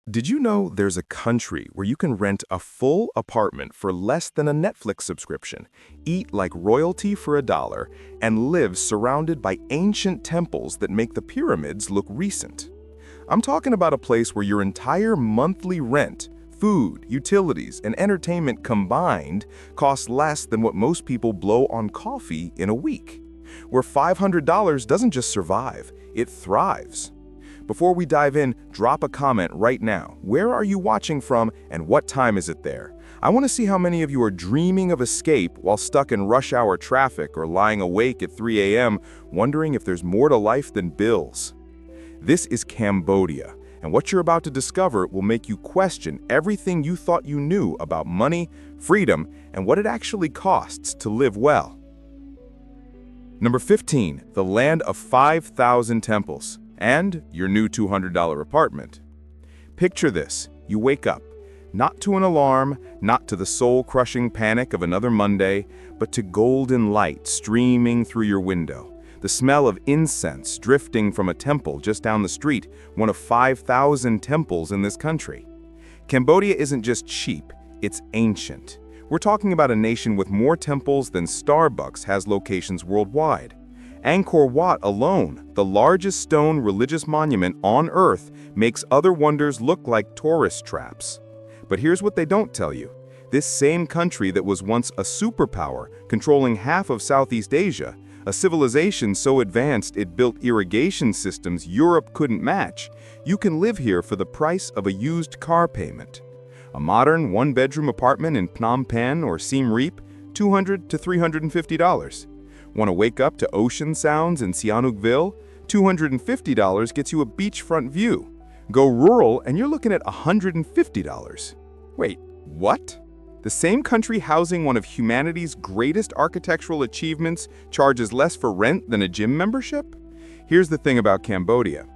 Did you know there's a country where you can rent a full apartment for less than a Netflix subscription, eat like royalty for $1, and live surrounded by ancient temples that make the pyramids look recent? I'm talking about a place where your entire monthly rent, food, utilities, and entertainment combined costs less than what most people blow on coffee in a week. Where $500 doesn't just survive, it thrives. Before we dive in, drop a comment right now. Where are you watching from and what time is it there? I want to see how many of you are dreaming of escape while stuck in rush hour traffic or lying awake at 3 a.m. wondering if there's more to life than bills. This is Cambodia, and what you're about to discover will make you question everything you thought you knew about money, freedom, and what it actually costs to live well. Number 15, the land of 5,000 temples. And your new $200 apartment. Picture this. You wake up, not to an alarm, not to the soul-crushing panic of another Monday, but to golden light streaming through your window. The smell of incense drifting from a temple just down the street, one of 5,000 temples in this country. Cambodia isn't just cheap, it's ancient. We're talking about a nation with more temples than Starbucks has locations worldwide. Angkor Wat alone, the largest stone religious monument on Earth, makes other wonders look like tourist traps. But here's what they don't tell you. This same country that was once a superpower, controlling half of Southeast Asia, a civilization so advanced it built irrigation systems Europe couldn't match, you can live here for the price of a used car payment. A modern one-bedroom apartment in Phnom Penh or Siem Reap, $200 to $350. Want to wake up to ocean sounds in Sihanoukville? $250 gets you a beachfront view. Go rural and you're looking at $150. Wait, what? The same country housing one of humanity's greatest architectural achievements charges less for rent than a gym membership? Here's the thing about Cambodia.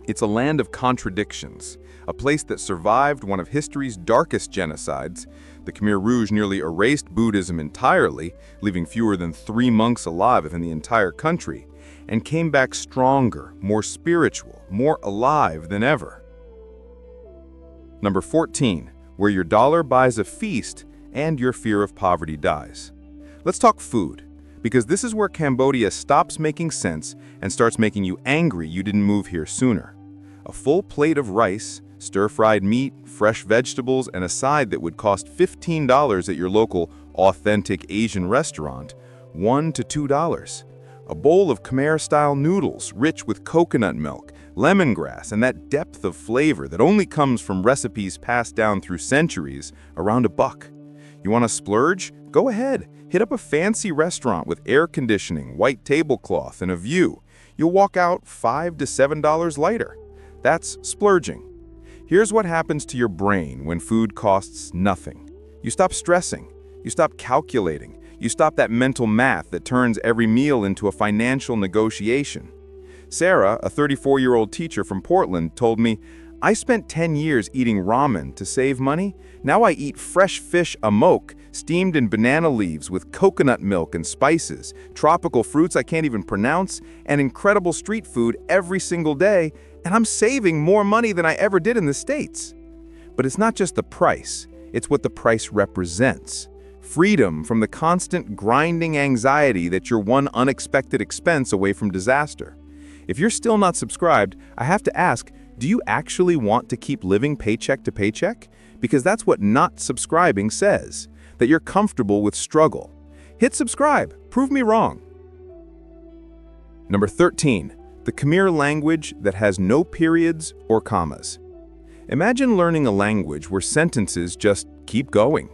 It's a land of contradictions, a place that survived one of history's darkest genocides. The Khmer Rouge nearly erased Buddhism entirely, leaving fewer than 3 monks alive in the entire country, and came back stronger, more spiritual, more alive than ever. Number 14, where your dollar buys a feast and your fear of poverty dies. Let's talk food, because this is where Cambodia stops making sense and starts making you angry you didn't move here sooner. A full plate of rice, stir-fried meat, fresh vegetables, and a side that would cost $15 at your local authentic Asian restaurant, $1 to $2. A bowl of Khmer-style noodles, rich with coconut milk, lemongrass, and that depth of flavor that only comes from recipes passed down through centuries, around $1. You want to splurge? Go ahead. Hit up a fancy restaurant with air conditioning, white tablecloth, and a view. You'll walk out $5 to $7 lighter. That's splurging. Here's what happens to your brain when food costs nothing. You stop stressing. You stop calculating. You stop that mental math that turns every meal into a financial negotiation. Sarah, a 34-year-old teacher from Portland, told me, "I spent 10 years eating ramen to save money. Now I eat fresh fish amok, steamed in banana leaves with coconut milk and spices, tropical fruits I can't even pronounce, and incredible street food every single day, and I'm saving more money than I ever did in the States." But it's not just the price, it's what the price represents. Freedom from the constant grinding anxiety that you're one unexpected expense away from disaster. If you're still not subscribed, I have to ask, do you actually want to keep living paycheck to paycheck? Because that's what not subscribing says, that you're comfortable with struggle. Hit subscribe, prove me wrong. Number 13, the Khmer language that has no periods or commas. Imagine learning a language where sentences just keep going.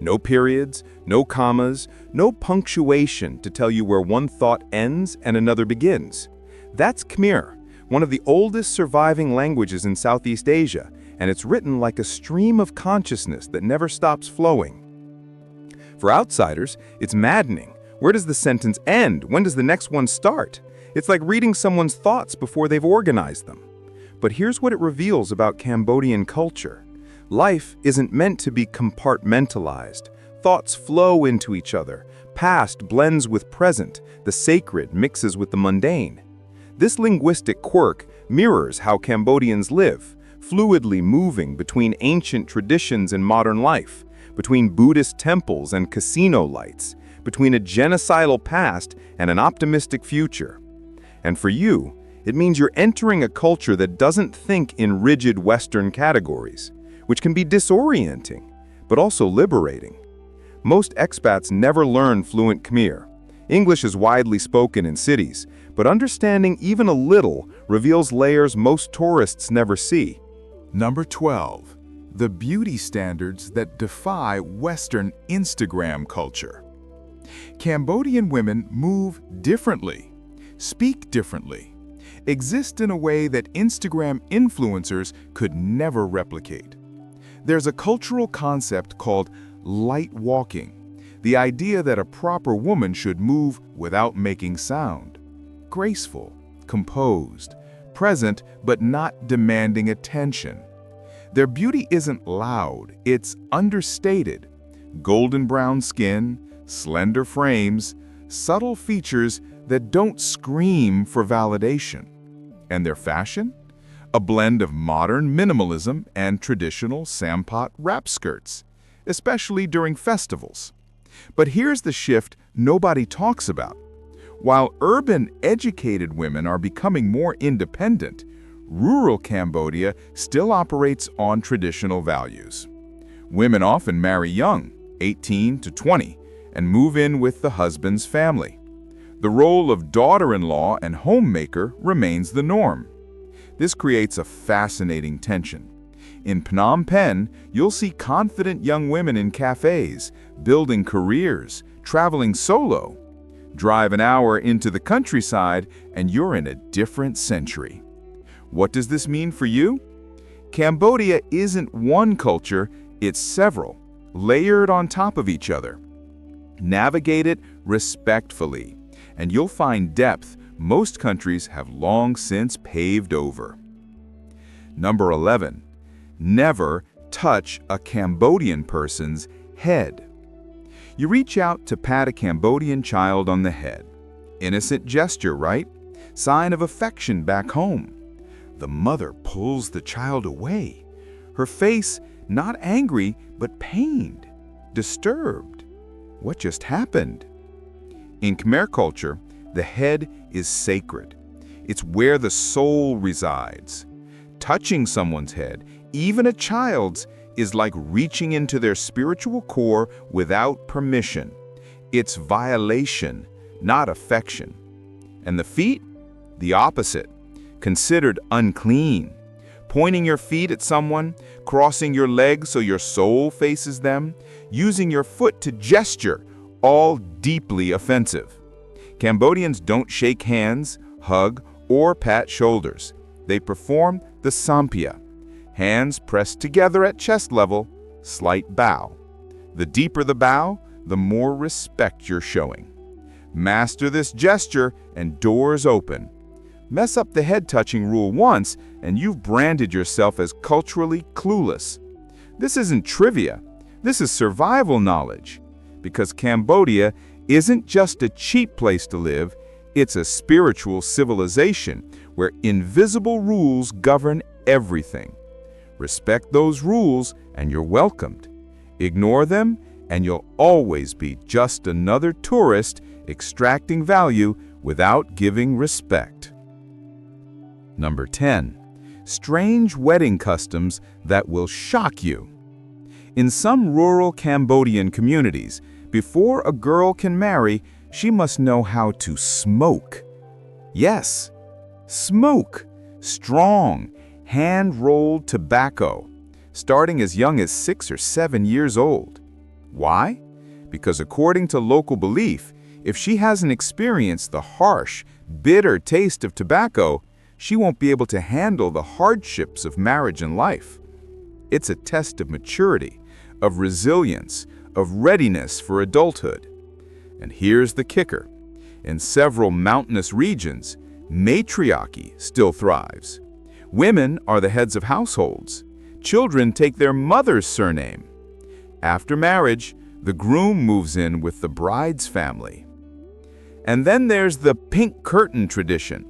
No periods, no commas, no punctuation to tell you where one thought ends and another begins. That's Khmer, one of the oldest surviving languages in Southeast Asia, and it's written like a stream of consciousness that never stops flowing. For outsiders, it's maddening. Where does the sentence end? When does the next one start? It's like reading someone's thoughts before they've organized them. But here's what it reveals about Cambodian culture. Life isn't meant to be compartmentalized. Thoughts flow into each other. Past blends with present. The sacred mixes with the mundane. This linguistic quirk mirrors how Cambodians live, fluidly moving between ancient traditions and modern life, between Buddhist temples and casino lights, between a genocidal past and an optimistic future. And for you, it means you're entering a culture that doesn't think in rigid Western categories, which can be disorienting, but also liberating. Most expats never learn fluent Khmer. English is widely spoken in cities, but understanding even a little reveals layers most tourists never see. Number 12. The beauty standards that defy Western Instagram culture. Cambodian women move differently, speak differently, exist in a way that Instagram influencers could never replicate. There's a cultural concept called light walking, the idea that a proper woman should move without making sound. Graceful, composed, present but not demanding attention. Their beauty isn't loud, it's understated. Golden brown skin, slender frames, subtle features that don't scream for validation. And their fashion? A blend of modern minimalism and traditional sampot wrap skirts, especially during festivals. But here's the shift nobody talks about. While urban, educated women are becoming more independent, rural Cambodia still operates on traditional values. Women often marry young, 18 to 20, and move in with the husband's family. The role of daughter-in-law and homemaker remains the norm. This creates a fascinating tension. In Phnom Penh, you'll see confident young women in cafes, building careers, traveling solo. Drive an hour into the countryside, and you're in a different century. What does this mean for you? Cambodia isn't one culture, it's several, layered on top of each other. Navigate it respectfully, and you'll find depth most countries have long since paved over. Number 11. Never touch a Cambodian person's head. You reach out to pat a Cambodian child on the head. Innocent gesture, right? Sign of affection back home. The mother pulls the child away. Her face not angry, but pained, disturbed. What just happened? In Khmer culture, the head is sacred. It's where the soul resides. Touching someone's head, even a child's, is like reaching into their spiritual core without permission. It's violation, not affection. And the feet? The opposite. Considered unclean. Pointing your feet at someone, crossing your legs so your soul faces them, using your foot to gesture, all deeply offensive. Cambodians don't shake hands, hug, or pat shoulders. They perform the sampia. Hands pressed together at chest level, slight bow. The deeper the bow, the more respect you're showing. Master this gesture and doors open. Mess up the head-touching rule once and you've branded yourself as culturally clueless. This isn't trivia. This is survival knowledge. Because Cambodia isn't just a cheap place to live, it's a spiritual civilization where invisible rules govern everything. Respect those rules and you're welcomed. Ignore them and you'll always be just another tourist extracting value without giving respect. Number 10. Strange wedding customs that will shock you. In some rural Cambodian communities, before a girl can marry, she must know how to smoke. Yes, smoke. Strong, hand-rolled tobacco, starting as young as 6 or 7 years old. Why? Because according to local belief, if she hasn't experienced the harsh, bitter taste of tobacco, she won't be able to handle the hardships of marriage and life. It's a test of maturity, of resilience, of readiness for adulthood. And here's the kicker. In several mountainous regions, matriarchy still thrives. Women are the heads of households. Children take their mother's surname. After marriage, the groom moves in with the bride's family. And then there's the pink curtain tradition.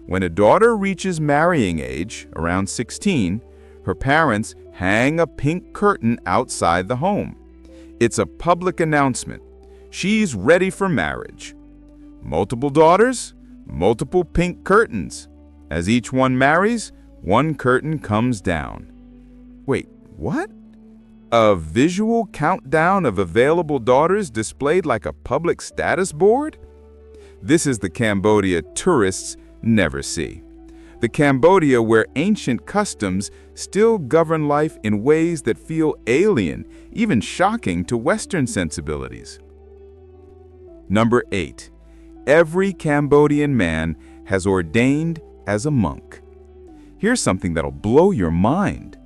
When a daughter reaches marrying age, around 16, Her parents hang a pink curtain outside the home. It's a public announcement. She's ready for marriage. Multiple daughters, multiple pink curtains. As each one marries, one curtain comes down. Wait, what? A visual countdown of available daughters displayed like a public status board? This is the Cambodia tourists never see. The Cambodia where ancient customs still govern life in ways that feel alien, even shocking to Western sensibilities. Number 8. Every Cambodian man has ordained as a monk. Here's something that'll blow your mind.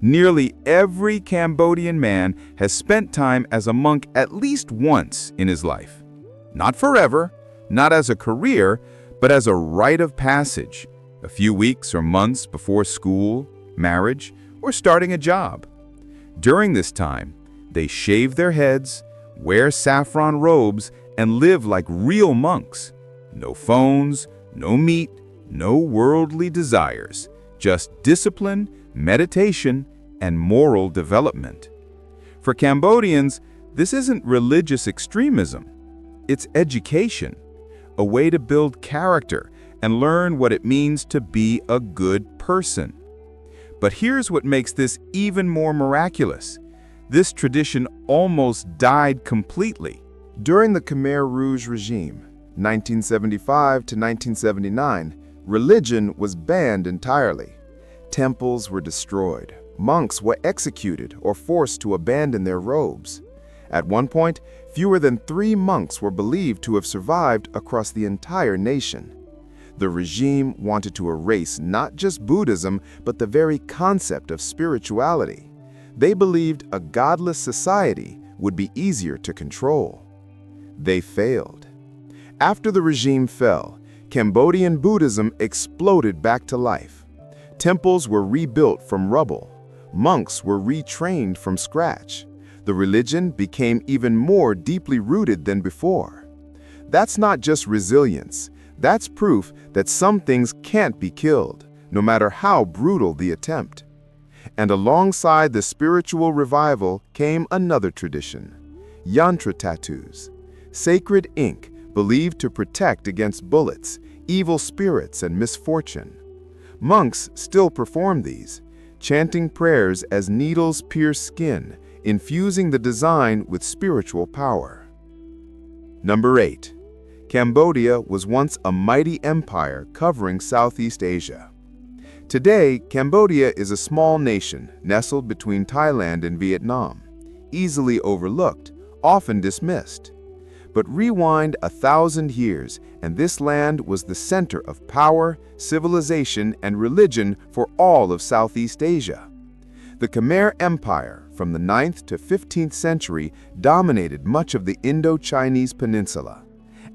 Nearly every Cambodian man has spent time as a monk at least once in his life. Not forever, not as a career, but as a rite of passage, a few weeks or months before school, marriage, or starting a job. During this time, they shave their heads, wear saffron robes, and live like real monks. No phones, no meat, no worldly desires, just discipline, meditation, and moral development. For Cambodians, this isn't religious extremism. It's education, a way to build character and learn what it means to be a good person. But here's what makes this even more miraculous. This tradition almost died completely. During the Khmer Rouge regime, 1975 to 1979, religion was banned entirely. Temples were destroyed. Monks were executed or forced to abandon their robes. At one point, fewer than 3 monks were believed to have survived across the entire nation. The regime wanted to erase not just Buddhism, but the very concept of spirituality. They believed a godless society would be easier to control. They failed. After the regime fell, Cambodian Buddhism exploded back to life. Temples were rebuilt from rubble. Monks were retrained from scratch. The religion became even more deeply rooted than before. That's not just resilience. That's proof that some things can't be killed, no matter how brutal the attempt. And alongside the spiritual revival came another tradition: yantra tattoos, sacred ink believed to protect against bullets, evil spirits, and misfortune. Monks still perform these, chanting prayers as needles pierce skin, infusing the design with spiritual power. Number 8. Cambodia was once a mighty empire covering Southeast Asia. Today, Cambodia is a small nation nestled between Thailand and Vietnam, easily overlooked, often dismissed. But rewind 1,000 years, and this land was the center of power, civilization, and religion for all of Southeast Asia. The Khmer Empire, from the 9th to 15th century, dominated much of the Indo-Chinese peninsula.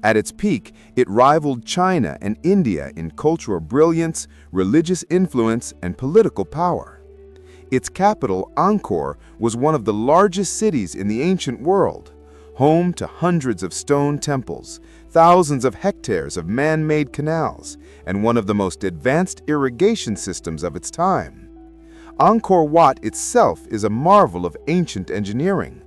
At its peak, it rivaled China and India in cultural brilliance, religious influence, and political power. Its capital, Angkor, was one of the largest cities in the ancient world, home to hundreds of stone temples, thousands of hectares of man-made canals, and one of the most advanced irrigation systems of its time. Angkor Wat itself is a marvel of ancient engineering.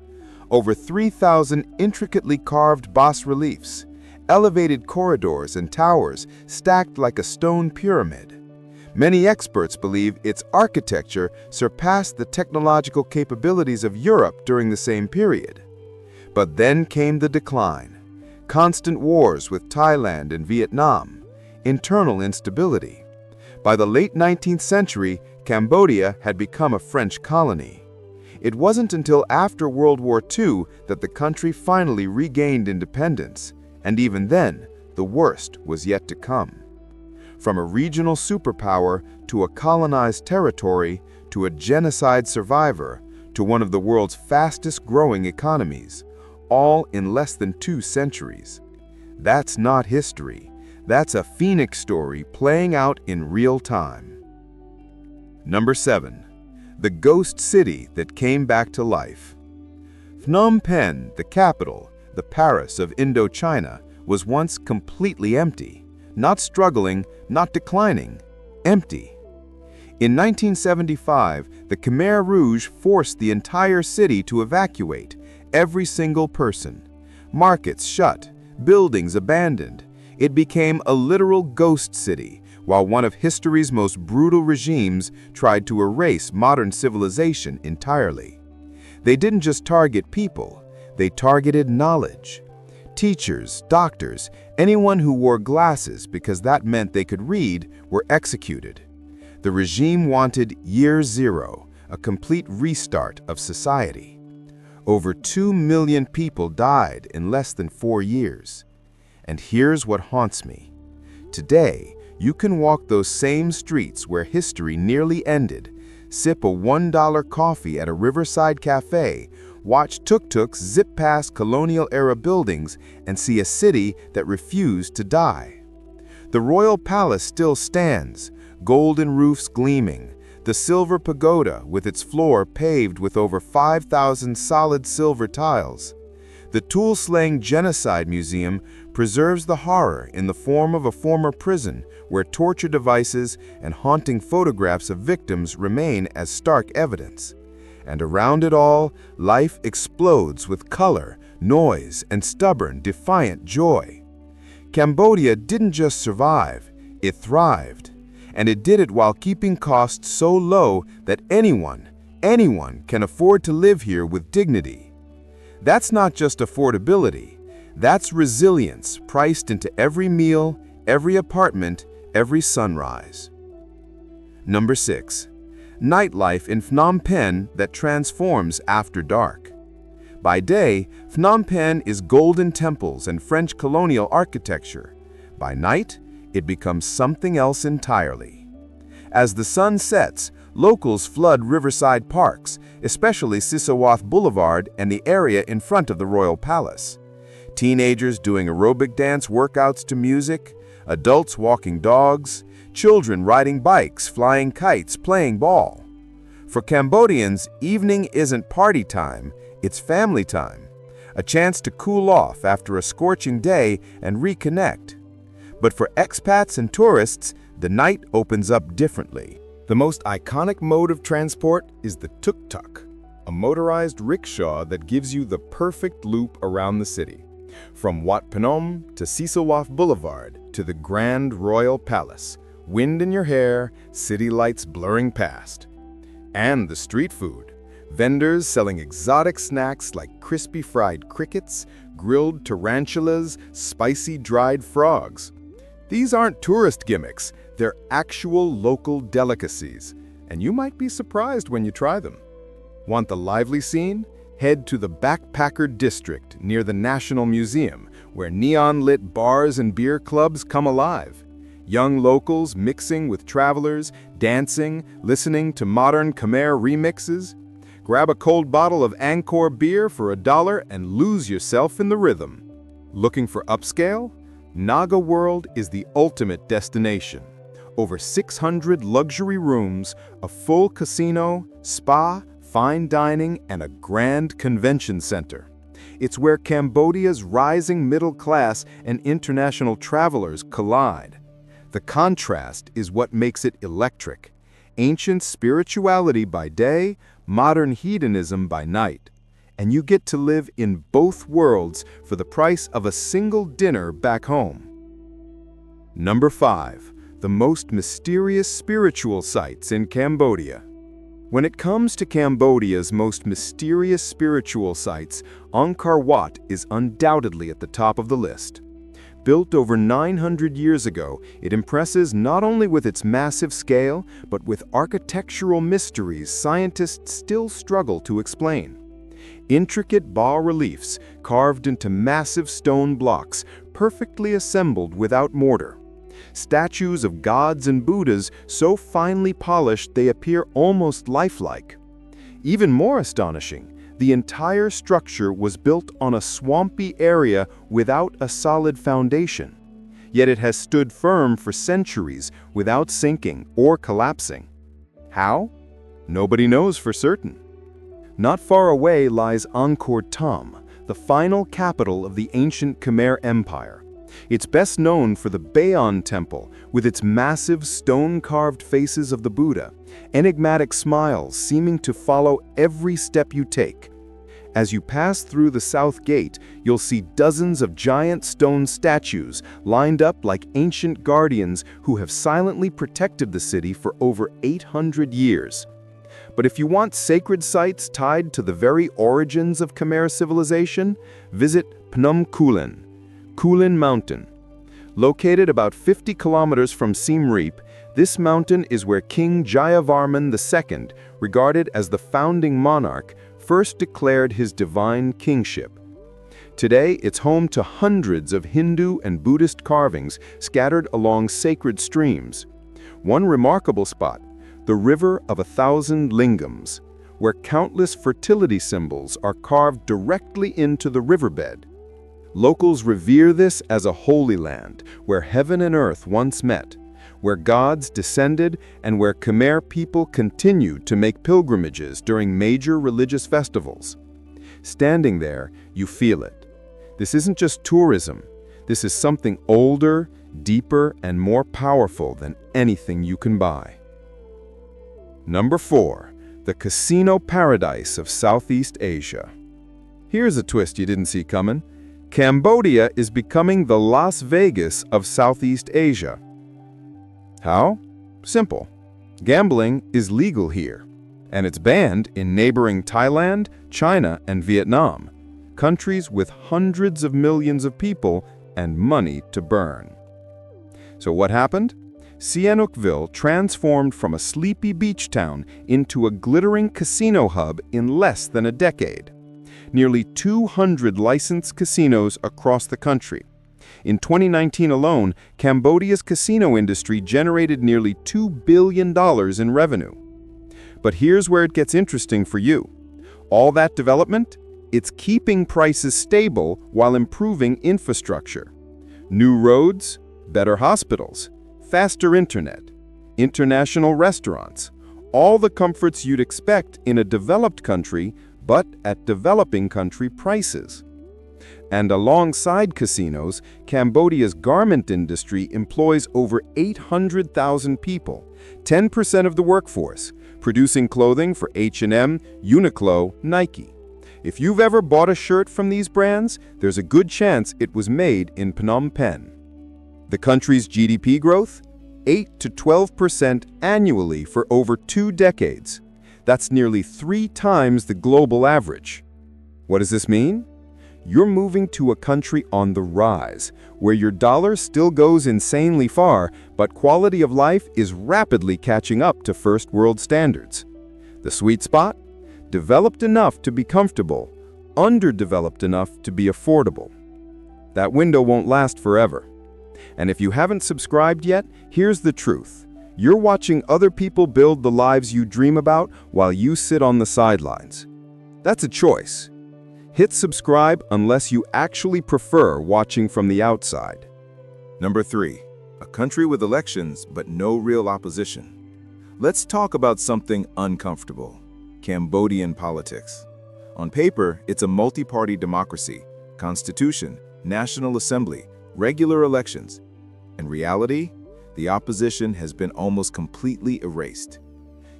Over 3,000 intricately carved bas-reliefs, elevated corridors and towers stacked like a stone pyramid. Many experts believe its architecture surpassed the technological capabilities of Europe during the same period. But then came the decline, constant wars with Thailand and Vietnam, internal instability. By the late 19th century, Cambodia had become a French colony. It wasn't until after World War II that the country finally regained independence, and even then, the worst was yet to come. From a regional superpower to a colonized territory to a genocide survivor to one of the world's fastest-growing economies, all in less than 2 centuries. That's not history. That's a phoenix story playing out in real time. Number 7. The ghost city that came back to life. Phnom Penh, the capital, the Paris of Indochina, was once completely empty, not struggling, not declining, empty. In 1975, the Khmer Rouge forced the entire city to evacuate, every single person. Markets shut, buildings abandoned. It became a literal ghost city, while one of history's most brutal regimes tried to erase modern civilization entirely. They didn't just target people, they targeted knowledge. Teachers, doctors, anyone who wore glasses because that meant they could read were executed. The regime wanted Year Zero, a complete restart of society. Over 2 million people died in less than 4 years. And here's what haunts me. Today, you can walk those same streets where history nearly ended, sip a $1 coffee at a riverside cafe, watch tuk-tuks zip past colonial-era buildings, and see a city that refused to die. The royal palace still stands, golden roofs gleaming, the silver pagoda with its floor paved with over 5,000 solid silver tiles. The tool-slaying Genocide Museum preserves the horror in the form of a former prison where torture devices and haunting photographs of victims remain as stark evidence. And around it all, life explodes with color, noise, and stubborn, defiant joy. Cambodia didn't just survive, it thrived. And it did it while keeping costs so low that anyone can afford to live here with dignity. That's not just affordability, that's resilience priced into every meal, every apartment, every sunrise. Number 6. Nightlife in Phnom Penh that transforms after dark. By day, Phnom Penh is golden temples and French colonial architecture. By night, it becomes something else entirely. As the sun sets, locals flood riverside parks, especially Sisowath Boulevard and the area in front of the Royal Palace. Teenagers doing aerobic dance workouts to music, adults walking dogs, children riding bikes, flying kites, playing ball. For Cambodians, evening isn't party time, it's family time, a chance to cool off after a scorching day and reconnect. But for expats and tourists, the night opens up differently. The most iconic mode of transport is the tuk-tuk, a motorized rickshaw that gives you the perfect loop around the city. From Wat Phnom to Sisowath Boulevard to the Grand Royal Palace, wind in your hair, city lights blurring past. And the street food. Vendors selling exotic snacks like crispy fried crickets, grilled tarantulas, spicy dried frogs. These aren't tourist gimmicks, they're actual local delicacies, and you might be surprised when you try them. Want the lively scene? Head to the Backpacker District near the National Museum, where neon-lit bars and beer clubs come alive. Young locals mixing with travelers, dancing, listening to modern Khmer remixes. Grab a cold bottle of Angkor beer for $1 and lose yourself in the rhythm. Looking for upscale? Naga World is the ultimate destination. Over 600 luxury rooms, a full casino, spa, fine dining, and a grand convention center. It's where Cambodia's rising middle class and international travelers collide. The contrast is what makes it electric. Ancient spirituality by day, modern hedonism by night. And you get to live in both worlds for the price of a single dinner back home. Number 5. The most mysterious spiritual sites in Cambodia. When it comes to Cambodia's most mysterious spiritual sites, Angkor Wat is undoubtedly at the top of the list. Built over 900 years ago, it impresses not only with its massive scale, but with architectural mysteries scientists still struggle to explain. Intricate bas-reliefs carved into massive stone blocks, perfectly assembled without mortar. Statues of gods and Buddhas so finely polished they appear almost lifelike. Even more astonishing, the entire structure was built on a swampy area without a solid foundation. Yet it has stood firm for centuries without sinking or collapsing. How? Nobody knows for certain. Not far away lies Angkor Thom, the final capital of the ancient Khmer Empire. It's best known for the Bayon Temple, with its massive stone-carved faces of the Buddha, enigmatic smiles seeming to follow every step you take. As you pass through the south gate, you'll see dozens of giant stone statues lined up like ancient guardians who have silently protected the city for over 800 years. But if you want sacred sites tied to the very origins of Khmer civilization, visit Phnom Kulen, Kulen Mountain. Located about 50 kilometers from Siem Reap, this mountain is where King Jayavarman II, regarded as the founding monarch, first declared his divine kingship. Today, it's home to hundreds of Hindu and Buddhist carvings scattered along sacred streams. One remarkable spot, the River of 1,000 Lingams, where countless fertility symbols are carved directly into the riverbed. Locals revere this as a holy land, where heaven and earth once met, where gods descended and where Khmer people continued to make pilgrimages during major religious festivals. Standing there, you feel it. This isn't just tourism. This is something older, deeper, and more powerful than anything you can buy. Number 4. The casino paradise of Southeast Asia. Here's a twist you didn't see coming. Cambodia is becoming the Las Vegas of Southeast Asia. How? Simple. Gambling is legal here, and it's banned in neighboring Thailand, China, and Vietnam, countries with hundreds of millions of people and money to burn. So what happened? Sihanoukville transformed from a sleepy beach town into a glittering casino hub in less than a decade. Nearly 200 licensed casinos across the country. In 2019 alone, Cambodia's casino industry generated nearly $2 billion in revenue. But here's where it gets interesting for you. All that development? It's keeping prices stable while improving infrastructure. New roads, better hospitals, faster internet, international restaurants, all the comforts you'd expect in a developed country, but at developing country prices. And alongside casinos, Cambodia's garment industry employs over 800,000 people, 10% of the workforce, producing clothing for H&M, Uniqlo, Nike. If you've ever bought a shirt from these brands, there's a good chance it was made in Phnom Penh. The country's GDP growth? 8 to 12% annually for over 2 decades. That's nearly 3 times the global average. What does this mean? You're moving to a country on the rise, where your dollar still goes insanely far, but quality of life is rapidly catching up to first world standards. The sweet spot? Developed enough to be comfortable, underdeveloped enough to be affordable. That window won't last forever. And if you haven't subscribed yet, here's the truth. You're watching other people build the lives you dream about while you sit on the sidelines. That's a choice. Hit subscribe unless you actually prefer watching from the outside. Number 3. A country with elections but no real opposition. Let's talk about something uncomfortable. Cambodian politics. On paper, it's a multi-party democracy, constitution, national assembly, regular elections. In reality, the opposition has been almost completely erased.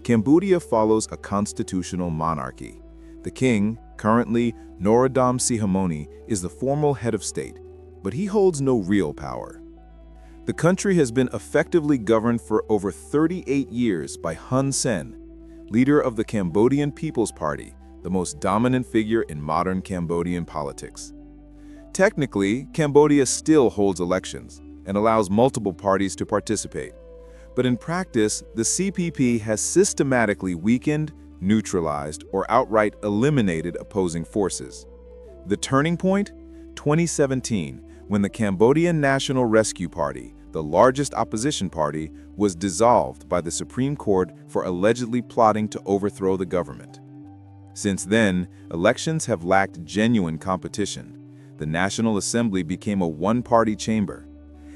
Cambodia follows a constitutional monarchy. The king, currently Norodom Sihamoni, is the formal head of state, but he holds no real power. The country has been effectively governed for over 38 years by Hun Sen, leader of the Cambodian People's Party, the most dominant figure in modern Cambodian politics. Technically, Cambodia still holds elections and allows multiple parties to participate. But in practice, the CPP has systematically weakened, neutralized, or outright eliminated opposing forces. The turning point? 2017, when the Cambodian National Rescue Party, the largest opposition party, was dissolved by the Supreme Court for allegedly plotting to overthrow the government. Since then, elections have lacked genuine competition. The National Assembly became a one-party chamber.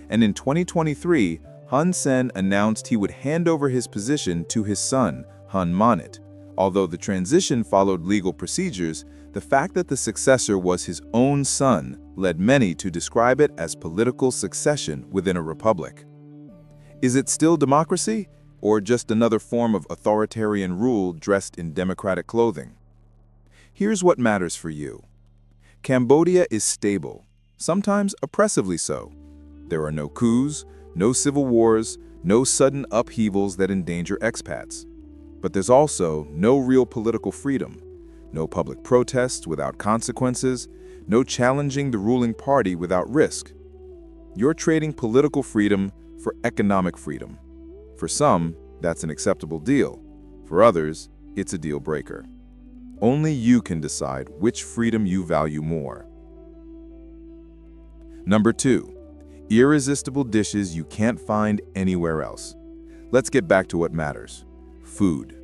And in 2023, Hun Sen announced he would hand over his position to his son, Hun Manet. Although the transition followed legal procedures, the fact that the successor was his own son led many to describe it as political succession within a republic. Is it still democracy? or just another form of authoritarian rule dressed in democratic clothing. Here's what matters for you. Cambodia is stable, sometimes oppressively so. There are no coups, no civil wars, no sudden upheavals that endanger expats. But there's also no real political freedom, no public protests without consequences, no challenging the ruling party without risk. You're trading political freedom for economic freedom. For some, that's an acceptable deal. For others, it's a deal breaker. Only you can decide which freedom you value more. Number 2, irresistible dishes you can't find anywhere else. Let's get back to what matters. Food.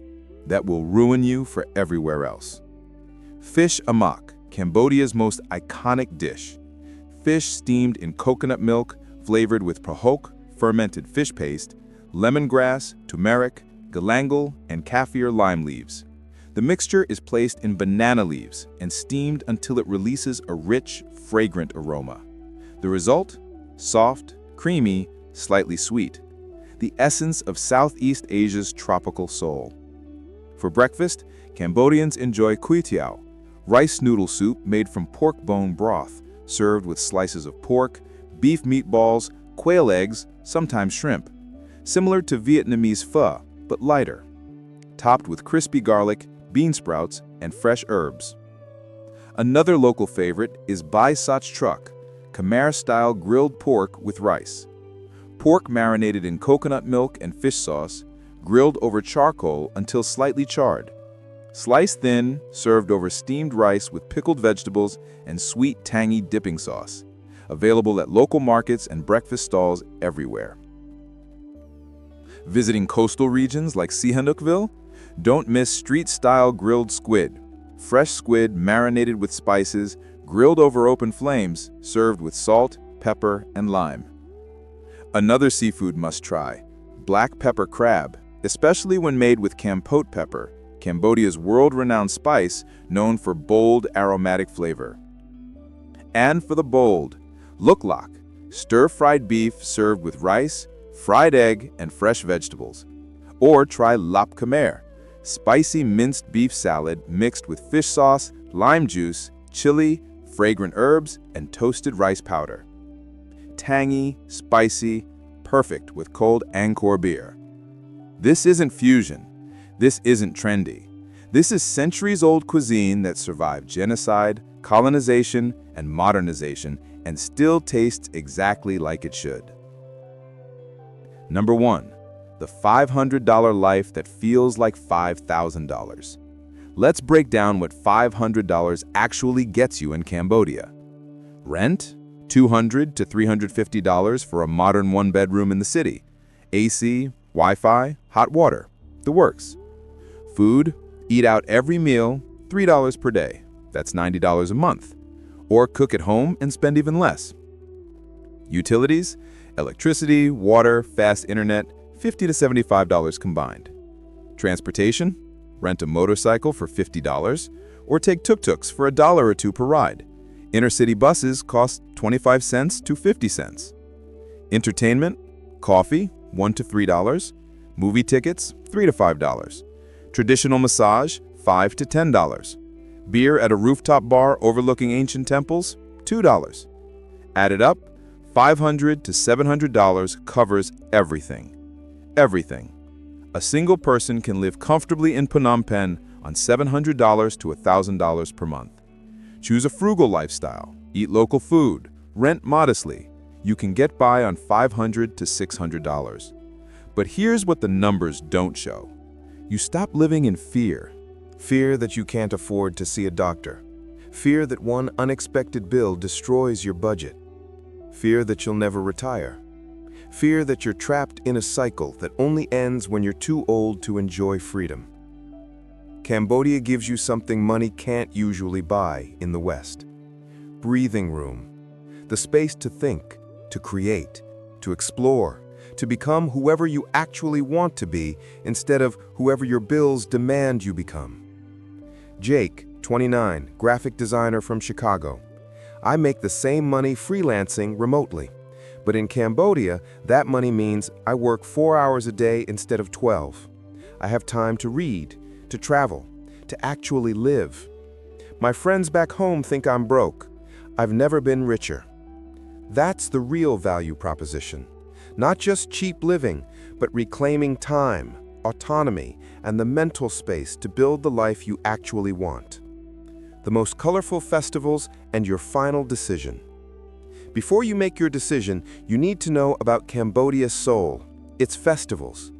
That will ruin you for everywhere else. Fish amak, Cambodia's most iconic dish. Fish steamed in coconut milk, flavored with prahok, fermented fish paste, lemongrass, turmeric, galangal, and kaffir lime leaves. The mixture is placed in banana leaves and steamed until it releases a rich, fragrant aroma. The result? Soft, creamy, slightly sweet. The essence of Southeast Asia's tropical soul. For breakfast, Cambodians enjoy kui tiao, rice noodle soup made from pork bone broth, served with slices of pork, beef meatballs, quail eggs, sometimes shrimp. Similar to Vietnamese pho, but lighter. Topped with crispy garlic, bean sprouts, and fresh herbs. Another local favorite is bai sach truck, Khmer-style grilled pork with rice. Pork marinated in coconut milk and fish sauce, grilled over charcoal until slightly charred. Sliced thin, served over steamed rice with pickled vegetables and sweet, tangy dipping sauce. Available at local markets and breakfast stalls everywhere. Visiting coastal regions like Sihanoukville? Don't miss street-style grilled squid. Fresh squid marinated with spices, grilled over open flames, served with salt, pepper, and lime. Another seafood must-try, black pepper crab, especially when made with kampot pepper, Cambodia's world-renowned spice known for bold aromatic flavor. And for the bold, luklak, stir-fried beef served with rice, fried egg, and fresh vegetables. Or try lap khmer, spicy minced beef salad mixed with fish sauce, lime juice, chili, fragrant herbs, and toasted rice powder. Tangy, spicy, perfect with cold Angkor beer. This isn't fusion. This isn't trendy. This is centuries-old cuisine that survived genocide, colonization, and modernization and still tastes exactly like it should. Number 1. The $500 life that feels like $5,000. Let's break down what $500 actually gets you in Cambodia. Rent? $200 to $350 for a modern one-bedroom in the city. AC, Wi-Fi, hot water. The works. Food? Eat out every meal, $3 per day. That's $90 a month. Or cook at home and spend even less. Utilities? Electricity, water, fast internet, $50 to $75 combined. Transportation? Rent a motorcycle for $50, or take tuk-tuks for $1 or $2 per ride. Inner-city buses cost 25 cents to 50 cents. Entertainment? Coffee, $1 to $3. Movie tickets, $3 to $5. Traditional massage, $5 to $10. Beer at a rooftop bar overlooking ancient temples, $2. Added up, $500 to $700 covers everything. Everything. A single person can live comfortably in Phnom Penh on $700 to $1,000 per month. Choose a frugal lifestyle, eat local food, rent modestly. You can get by on $500 to $600. But here's what the numbers don't show. You stop living in fear. Fear that you can't afford to see a doctor. Fear that one unexpected bill destroys your budget. Fear that you'll never retire. Fear that you're trapped in a cycle that only ends when you're too old to enjoy freedom. Cambodia gives you something money can't usually buy in the West. Breathing room. The space to think, to create, to explore, to become whoever you actually want to be instead of whoever your bills demand you become. Jake, 29, graphic designer from Chicago. I make the same money freelancing remotely, But in Cambodia, that money means I work 4 hours a day instead of 12. I have time to read, to travel, to actually live. My friends back home think I'm broke. I've never been richer. That's the real value proposition. Not just cheap living, but reclaiming time, autonomy, and the mental space to build the life you actually want. The most colorful festivals and your final decision. Before you make your decision, you need to know about Cambodia's soul, its festivals.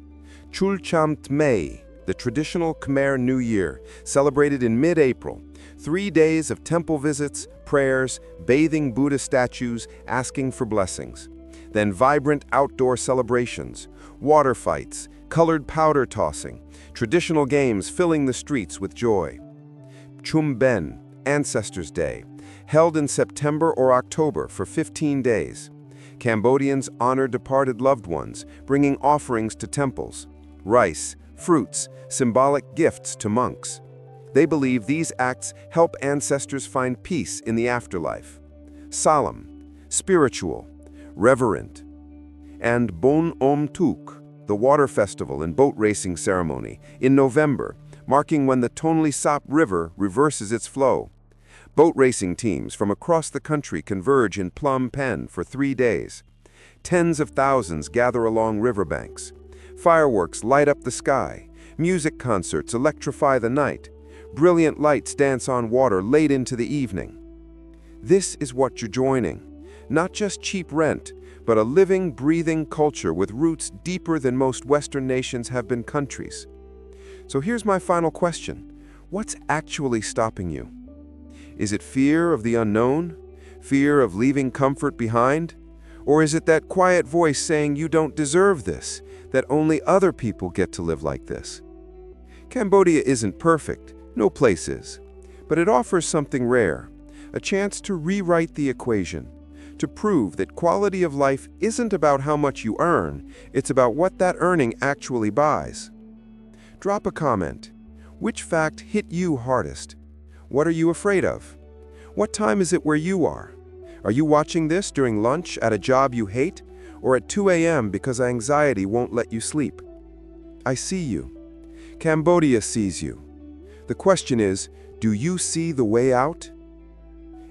Chul Cham Tmei, the traditional Khmer New Year, celebrated in mid-April. 3 days of temple visits, prayers, bathing Buddha statues, asking for blessings. Then vibrant outdoor celebrations, water fights, colored powder tossing, traditional games filling the streets with joy. Chum Ben, Ancestors' Day, held in September or October for 15 days. Cambodians honor departed loved ones, bringing offerings to temples, rice, fruits, symbolic gifts to monks. They believe these acts help ancestors find peace in the afterlife. Solemn, spiritual, reverent. And Bon Om Tuk, the water festival and boat racing ceremony, in November, marking when the Tonle Sap River reverses its flow. Boat racing teams from across the country converge in Phnom Penh for 3 days. Tens of thousands gather along riverbanks. Fireworks light up the sky. Music concerts electrify the night. Brilliant lights dance on water late into the evening. This is what you're joining. Not just cheap rent, but a living, breathing culture with roots deeper than most Western nations have been countries. So here's my final question. What's actually stopping you? Is it fear of the unknown? Fear of leaving comfort behind? Or is it that quiet voice saying you don't deserve this, that only other people get to live like this? Cambodia isn't perfect, no place is, but it offers something rare, a chance to rewrite the equation, to prove that quality of life isn't about how much you earn, it's about what that earning actually buys. Drop a comment. Which fact hit you hardest? What are you afraid of? What time is it where you are? Are you watching this during lunch at a job you hate, or at 2 a.m. because anxiety won't let you sleep? I see you. Cambodia sees you. The question is, do you see the way out?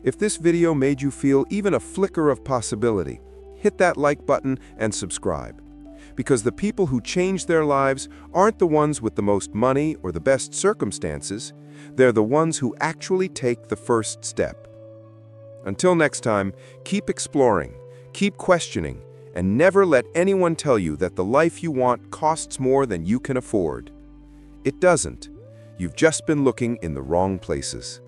If this video made you feel even a flicker of possibility, hit that like button and subscribe. Because the people who change their lives aren't the ones with the most money or the best circumstances, they're the ones who actually take the first step. Until next time, keep exploring, keep questioning, and never let anyone tell you that the life you want costs more than you can afford. It doesn't. You've just been looking in the wrong places.